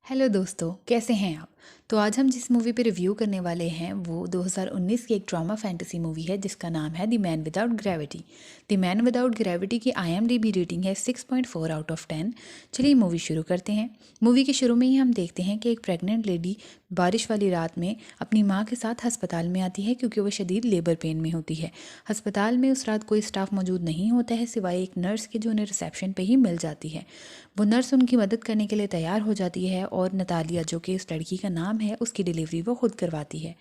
Hello दोस्तों, कैसे हैं आप। तो आज हम जिस मूवी पे रिव्यू करने वाले हैं वो 2019 की एक ड्रामा फैंटेसी मूवी है जिसका नाम है the man without gravity. The man without gravity की IMDb रेटिंग है 6.4 आउट ऑफ 10। चलिए मूवी शुरू करते हैं। मूवी के शुरू में ही हम देखते हैं कि एक प्रेग्नेंट लेडी बारिश वाली रात में अपनी माँ के साथ अस्पताल में आती है क्योंकि वो शदीद लेबर पेन में होती है। अस्पताल में उस रात कोई स्टाफ मौजूद नहीं होता है सिवाय एक नर्स के जो उन्हें रिसेप्शन पे ही मिल जाती है। वो नर्स उनकी मदद करने के लिए तैयार हो जाती है और नतालिया, जो कि उस लड़की का नाम है, उसकी डिलीवरी वो खुद करवाती है।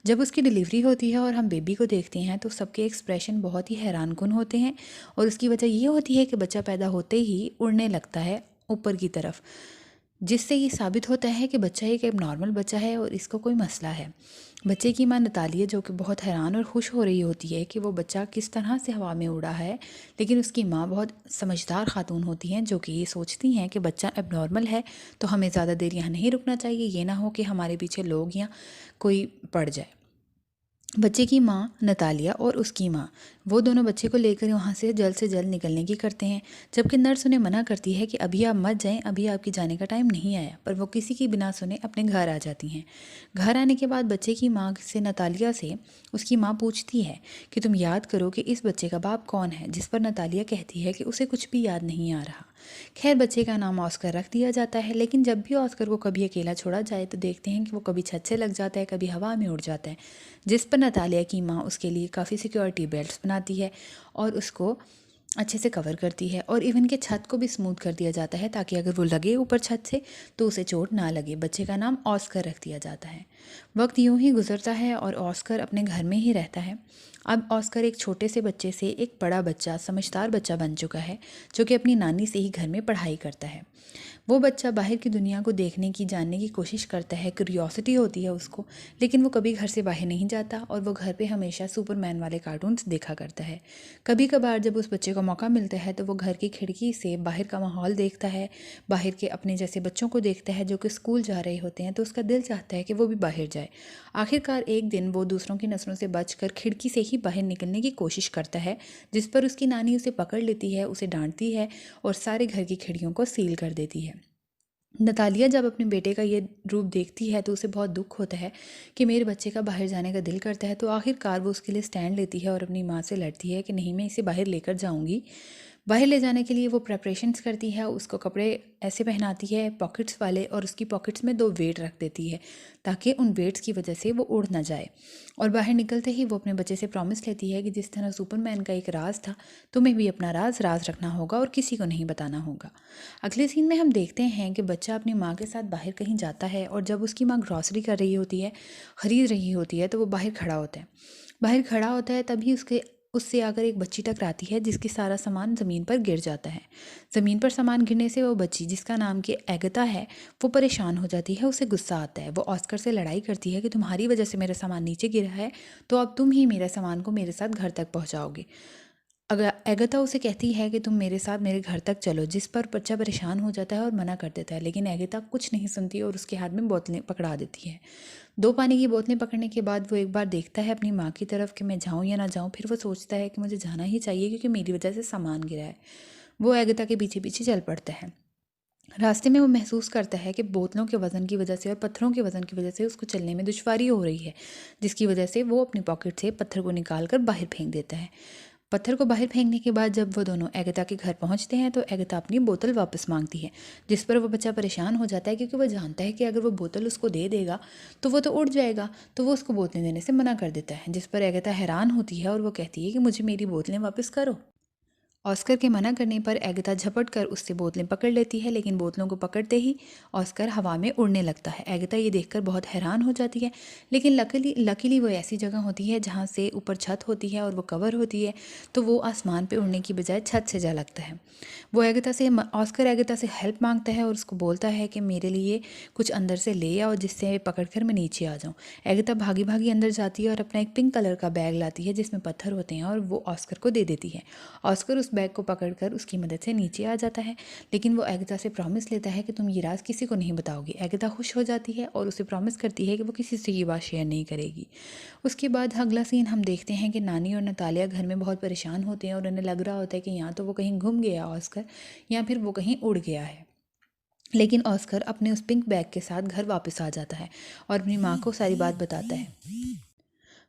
जब उसकी डिलीवरी होती है और हम बेबी को देखते हैं तो सबके एक्सप्रेशन बहुत ही हैरानकुन होते हैं और उसकी वजह ये होती है कि बच्चा पैदा होते ही उड़ने लगता है ऊपर की तरफ, जिससे ये साबित होता है कि बच्चा एक नॉर्मल बच्चा है और इसको कोई मसला है। बच्चे की मां नतालिया, जो कि बहुत हैरान और खुश हो रही होती है कि वो बच्चा किस तरह से हवा में उड़ा है, लेकिन उसकी माँ बहुत समझदार खातून होती हैं जो कि ये सोचती हैं कि बच्चा एबनॉर्मल है तो हमें ज़्यादा देर यहाँ नहीं रुकना चाहिए, ये ना हो कि हमारे पीछे लोग या कोई पड़ जाए। बच्चे की माँ नतालिया और उसकी माँ, वो दोनों बच्चे को लेकर वहाँ से जल्द निकलने की करते हैं, जबकि नर्स उन्हें मना करती है कि अभी आप मत जाएं, अभी आपकी जाने का टाइम नहीं आया। पर वो किसी की बिना सुने अपने घर आ जाती हैं। घर आने के बाद बच्चे की माँ से नतालिया से उसकी माँ पूछती है कि तुम याद करो कि इस बच्चे का बाप कौन है, जिस पर नतालिया कहती है कि उसे कुछ भी याद नहीं आ रहा। खैर, बच्चे का नाम ऑस्कर रख दिया जाता है, लेकिन जब भी ऑस्कर को कभी अकेला छोड़ा जाए तो देखते हैं कि वो कभी छत से लग जाता है, कभी हवा में उड़ जाता है, जिस पर नतालिया की माँ उसके लिए काफ़ी सिक्योरिटी बेल्ट्स बनाती है और उसको अच्छे से कवर करती है और इवन के छत को भी स्मूथ कर दिया जाता है ताकि अगर वो लगे ऊपर छत से तो उसे चोट ना लगे। बच्चे का नाम ऑस्कर रख दिया जाता है। वक्त यूं ही गुजरता है और ऑस्कर अपने घर में ही रहता है। अब ऑस्कर एक छोटे से बच्चे से एक बड़ा बच्चा, समझदार बच्चा बन चुका है जो कि अपनी नानी से ही घर में पढ़ाई करता है। वो बच्चा बाहर की दुनिया को देखने की, जानने की कोशिश करता है, क्यूरियोसिटी होती है उसको, लेकिन वो कभी घर से बाहर नहीं जाता और वो घर पे हमेशा सुपरमैन वाले कार्टून्स देखा करता है। कभी कभार जब उस बच्चे को मौका मिलता है तो वो घर की खिड़की से बाहर का माहौल देखता है, बाहर के अपने जैसे बच्चों को देखता है जो कि स्कूल जा रहे होते हैं, तो उसका दिल चाहता है कि वो भी बाहर जाए। आखिरकार एक दिन वो दूसरों की नज़रों से बचकर खिड़की से ही बाहर निकलने की कोशिश करता है, जिस पर उसकी नानी उसे पकड़ लेती है, उसे डांटती है और सारे घर की खिड़कियों को सील कर देती है। नतालिया जब अपने बेटे का ये रूप देखती है तो उसे बहुत दुख होता है कि मेरे बच्चे का बाहर जाने का दिल करता है। तो आखिरकार वो उसके लिए स्टैंड लेती है और अपनी माँ से लड़ती है कि नहीं, मैं इसे बाहर लेकर जाऊंगी। बाहर ले जाने के लिए वो प्रेपरेशंस करती है, उसको कपड़े ऐसे पहनाती है पॉकेट्स वाले और उसकी पॉकेट्स में 2 वेट रख देती है ताकि उन वेट्स की वजह से वो उड़ ना जाए। और बाहर निकलते ही वो अपने बच्चे से प्रॉमिस लेती है कि जिस तरह सुपरमैन का एक राज था, तुम्हें भी अपना राज राज रखना होगा और किसी को नहीं बताना होगा। अगले सीन में हम देखते हैं कि बच्चा अपनी माँ के साथ बाहर कहीं जाता है और जब उसकी माँ ग्रॉसरी कर रही होती है, ख़रीद रही होती है, तो वो बाहर खड़ा होता है। बाहर खड़ा होता है तभी उससे आकर एक बच्ची टकराती है जिसकी सारा सामान ज़मीन पर गिर जाता है। ज़मीन पर सामान गिरने से वो बच्ची, जिसका नाम कि एगता है, वो परेशान हो जाती है, उसे गुस्सा आता है। वो ऑस्कर से लड़ाई करती है कि तुम्हारी वजह से मेरा सामान नीचे गिरा है, तो अब तुम ही मेरे सामान को मेरे साथ घर तक पहुंचाओगे। अगर एगता उसे कहती है कि तुम मेरे साथ मेरे घर तक चलो, जिस पर बच्चा परेशान हो जाता है और मना कर देता है, लेकिन एगता कुछ नहीं सुनती और उसके हाथ में बोतलें पकड़ा देती है। 2 पानी की बोतलें पकड़ने के बाद वो एक बार देखता है अपनी माँ की तरफ कि मैं जाऊँ या ना जाऊँ। फिर वो सोचता है कि मुझे जाना ही चाहिए क्योंकि मेरी वजह से सामान गिरा है। वो एगता के पीछे पीछे चल पड़ता है। रास्ते में वो महसूस करता है कि बोतलों के वज़न की वजह से और पत्थरों के वज़न की वजह से उसको चलने में दुश्वारी हो रही है, जिसकी वजह से वो अपनी पॉकेट से पत्थर को निकाल कर बाहर फेंक देता है। पत्थर को बाहर फेंकने के बाद जब वो दोनों एगता के घर पहुंचते हैं तो एगता अपनी बोतल वापस मांगती है, जिस पर वो बच्चा परेशान हो जाता है क्योंकि वो जानता है कि अगर वो बोतल उसको दे देगा तो वो तो उड़ जाएगा। तो वो उसको बोतलें देने से मना कर देता है, जिस पर एगता हैरान होती है और वो कहती है कि मुझे मेरी बोतलें वापस करो। ऑस्कर के मना करने पर एगता झपट कर उससे बोतलें पकड़ लेती है, लेकिन बोतलों को पकड़ते ही ऑस्कर हवा में उड़ने लगता है। एगता ये देखकर बहुत हैरान हो जाती है, लेकिन लकीली वो ऐसी जगह होती है जहाँ से ऊपर छत होती है और वो कवर होती है, तो वो आसमान पे उड़ने की बजाय छत से जा लगता है। वो ऑस्कर एगता से हेल्प मांगता है और उसको बोलता है कि मेरे लिए कुछ अंदर से ले आओ जिससे पकड़ कर मैं नीचे आ जाऊँ। एगता भागी भागी अंदर जाती है और अपना एक पिंक कलर का बैग लाती है जिसमें पत्थर होते हैं और वो ऑस्कर को दे देती है। ऑस्कर उस बैग को पकड़कर उसकी मदद से नीचे आ जाता है, लेकिन वो एगता से प्रॉमिस लेता है कि तुम ये राज किसी को नहीं बताओगी। एगता खुश हो जाती है और उसे प्रॉमिस करती है कि वो किसी से ये बात शेयर नहीं करेगी। उसके बाद अगला सीन हम देखते हैं कि नानी और नतालिया घर में बहुत परेशान होते हैं और उन्हें लग रहा होता है कि या तो वो कहीं घूम गया ऑस्कर या फिर वो कहीं उड़ गया है। लेकिन ऑस्कर अपने उस पिंक बैग के साथ घर वापस आ जाता है और अपनी माँ को सारी बात बताता है।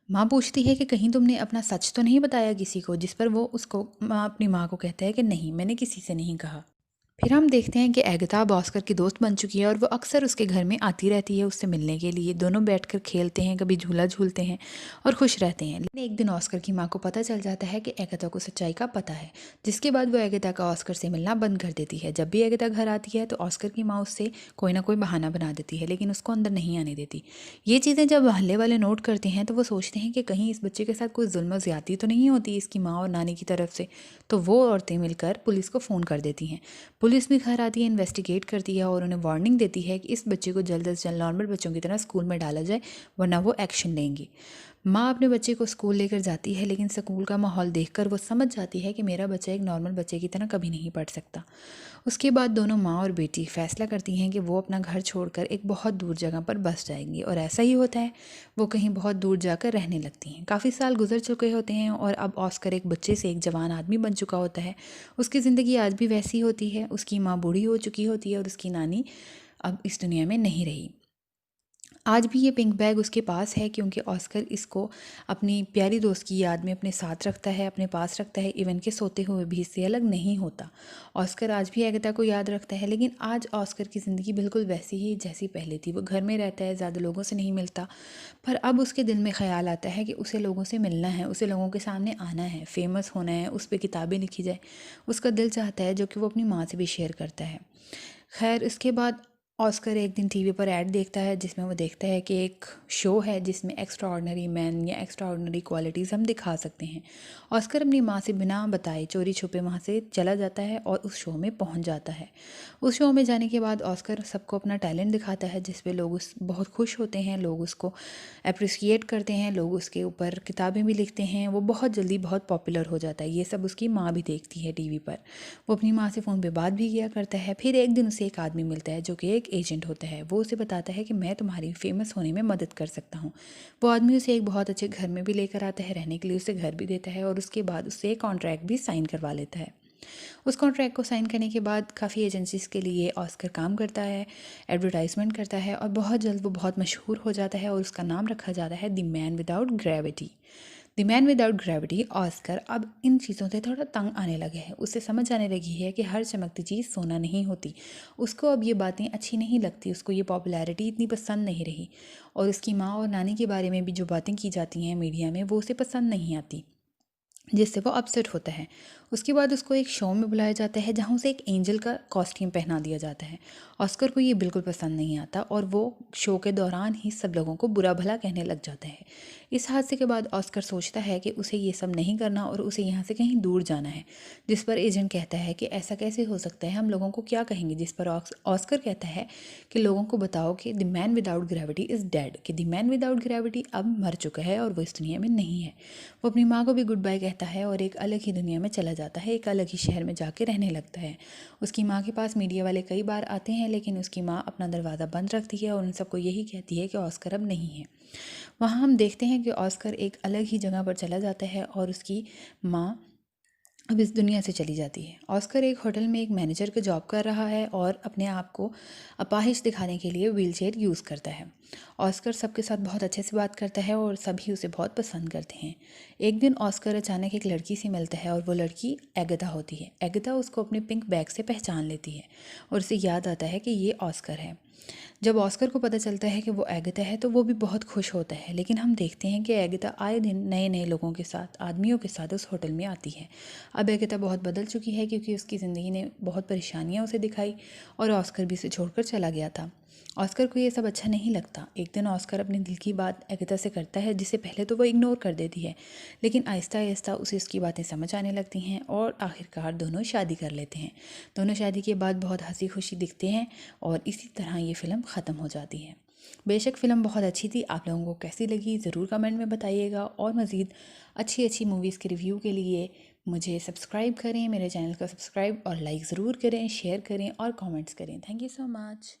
माँ पूछती है कि कहीं तुमने अपना सच तो नहीं बताया किसी को, जिस पर वो उसको माँ अपनी माँ को कहता है कि नहीं, मैंने किसी से नहीं कहा। फिर हम देखते हैं कि एगाथा अब ऑस्कर की दोस्त बन चुकी है और वो अक्सर उसके घर में आती रहती है उससे मिलने के लिए। दोनों बैठकर खेलते हैं, कभी झूला झूलते हैं और खुश रहते हैं। लेकिन एक दिन ऑस्कर की माँ को पता चल जाता है कि एगाथा को सच्चाई का पता है, जिसके बाद वो एगाथा का ऑस्कर से मिलना बंद कर देती है। जब भी एगाथा घर आती है तो ऑस्कर की माँ उससे कोई ना कोई बहाना बना देती है, लेकिन उसको अंदर नहीं आने देती। ये चीज़ें जब मोहल्ले वाले नोट करते हैं तो वो सोचते हैं कि कहीं इस बच्चे के साथ कोई जुल्म ज़्यादती तो नहीं होती इसकी माँ और नानी की तरफ से। तो वो औरतें मिलकर पुलिस को फ़ोन कर देती हैं। पुलिस भी घर आती है, इन्वेस्टिगेट करती है और उन्हें वार्निंग देती है कि इस बच्चे को जल्द से जल्द नॉर्मल बच्चों की तरह स्कूल में डाला जाए, वरना वो एक्शन लेंगी। माँ अपने बच्चे को स्कूल लेकर जाती है, लेकिन स्कूल का माहौल देखकर वो समझ जाती है कि मेरा बच्चा एक नॉर्मल बच्चे की तरह कभी नहीं पढ़ सकता। उसके बाद दोनों माँ और बेटी फैसला करती हैं कि वो अपना घर छोड़कर एक बहुत दूर जगह पर बस जाएंगी, और ऐसा ही होता है। वो कहीं बहुत दूर जाकर रहने लगती हैं। काफ़ी साल गुजर चुके होते हैं और अब ऑस्कर एक बच्चे से एक जवान आदमी बन चुका होता है। उसकी ज़िंदगी आज भी वैसी होती है। उसकी माँ बूढ़ी हो चुकी होती है और उसकी नानी अब इस दुनिया में नहीं रही। आज भी ये पिंक बैग उसके पास है, क्योंकि ऑस्कर इसको अपनी प्यारी दोस्त की याद में अपने साथ रखता है, अपने पास रखता है। इवन के सोते हुए भी इससे अलग नहीं होता। ऑस्कर आज भी एगाथा को याद रखता है, लेकिन आज ऑस्कर की ज़िंदगी बिल्कुल वैसी ही जैसी पहले थी। वो घर में रहता है, ज़्यादा लोगों से नहीं मिलता, पर अब उसके दिल में ख्याल आता है कि उसे लोगों से मिलना है, उसे लोगों के सामने आना है, फेमस होना है, उस पर किताबें लिखी जाए। उसका दिल चाहता है, जो कि वो अपनी माँ से भी शेयर करता है। खैर, इसके बाद ऑस्कर एक दिन टीवी पर ऐड देखता है, जिसमें वो देखता है कि एक शो है जिसमें एक्स्ट्रा ऑर्डनरी मैन या एक्स्ट्रा ऑर्डनरी क्वालिटीज़ हम दिखा सकते हैं। ऑस्कर अपनी माँ से बिना बताए चोरी छुपे वहाँ से चला जाता है और उस शो में पहुँच जाता है। उस शो में जाने के बाद ऑस्कर सबको अपना टैलेंट दिखाता है, जिस पे लोग उस बहुत खुश होते हैं, लोग उसको अप्रिसिएट करते हैं, लोग उसके ऊपर किताबें भी लिखते हैं। वो बहुत जल्दी बहुत पॉपुलर हो जाता है। ये सब उसकी माँ भी देखती है टीवी पर। वो अपनी माँ से फ़ोन पे बात भी किया करता है। फिर एक दिन उसे एक आदमी मिलता है जो कि एक एजेंट होता है। वो उसे बताता है कि मैं तुम्हारी फेमस होने में मदद कर सकता हूँ। वो आदमी उसे एक बहुत अच्छे घर में भी लेकर आता है, रहने के लिए उसे घर भी देता है, और उसके बाद उससे एक कॉन्ट्रैक्ट भी साइन करवा लेता है। उस कॉन्ट्रैक्ट को साइन करने के बाद काफ़ी एजेंसीज़ के लिए ऑस्कर काम करता है, एडवर्टाइजमेंट करता है, और बहुत जल्द वो बहुत मशहूर हो जाता है और उसका नाम रखा जाता है the man without gravity. The man without gravity. Oscar अब इन चीज़ों से थोड़ा तंग आने लगे हैं। उसे समझ आने लगी है कि हर चमकती चीज़ सोना नहीं होती। उसको अब ये बातें अच्छी नहीं लगती, उसको ये पॉपुलैरिटी इतनी पसंद नहीं रही, और उसकी माँ और नानी के बारे में भी जो बातें की जाती हैं मीडिया में, वो उसे पसंद नहीं आती, जिससे वो अपसेट होता है। उसके बाद उसको एक शो में बुलाया जाता है, जहाँ उसे एक एंजल का कॉस्ट्यूम पहना दिया जाता है। ऑस्कर को ये बिल्कुल पसंद नहीं आता और वो शो के दौरान ही सब लोगों को बुरा भला कहने लग जाता है। इस हादसे के बाद ऑस्कर सोचता है कि उसे ये सब नहीं करना और उसे यहाँ से कहीं दूर जाना है, जिस पर एजेंट कहता है कि ऐसा कैसे हो सकता है, हम लोगों को क्या कहेंगे। जिस पर ऑस्कर कहता है कि लोगों को बताओ कि the man without gravity is dead, कि द मैन विदाउट ग्रेविटी अब मर चुका है और वो इस दुनिया में नहीं है। वो अपनी माँ को भी गुड बाय कहता है और एक अलग ही दुनिया में चला जाता है, एक अलग ही शहर में जाके रहने लगता है। उसकी माँ के पास मीडिया वाले कई बार आते हैं, लेकिन उसकी माँ अपना दरवाज़ा बंद रखती है और उन सबको यही कहती है कि ऑस्कर अब नहीं है। वहाँ हम देखते हैं कि ऑस्कर एक अलग ही जगह पर चला जाता है और उसकी माँ अब इस दुनिया से चली जाती है। ऑस्कर एक होटल में एक मैनेजर का जॉब कर रहा है और अपने आप को अपाहिज दिखाने के लिए व्हीलचेयर यूज़ करता है। ऑस्कर सबके साथ बहुत अच्छे से बात करता है और सभी उसे बहुत पसंद करते हैं। एक दिन ऑस्कर अचानक एक लड़की से मिलता है और वो लड़की एगाथा होती है। एगाथा उसको अपने पिंक बैग से पहचान लेती है और उसे याद आता है कि ये ऑस्कर है। जब ऑस्कर को पता चलता है कि वो एगाथा है तो वो भी बहुत खुश होता है, लेकिन हम देखते हैं कि एगाथा आए दिन नए नए लोगों के साथ, आदमियों के साथ उस होटल में आती है। अब एगाथा बहुत बदल चुकी है, क्योंकि उसकी ज़िंदगी ने बहुत परेशानियाँ उसे दिखाई और ऑस्कर भी उसे छोड़कर चला गया था। ऑस्कर को ये सब अच्छा नहीं लगता। एक दिन ऑस्कर अपने दिल की बात एगाथा से करता है, जिसे पहले तो वो इग्नोर कर देती है, लेकिन आहिस्ता आहिस्ता उसे उसकी बातें समझ आने लगती हैं और आखिरकार दोनों शादी कर लेते हैं। दोनों शादी के बाद बहुत हंसी खुशी दिखते हैं और इसी तरह ये फ़िल्म ख़त्म हो जाती है। बेशक फ़िल्म बहुत अच्छी थी। आप लोगों को कैसी लगी ज़रूर कमेंट में बताइएगा, और मज़ीद अच्छी अच्छी मूवीज़ के रिव्यू के लिए मुझे सब्सक्राइब करें, मेरे चैनल को सब्सक्राइब और लाइक ज़रूर करें, शेयर करें और कमेंट्स करें। Thank you so much.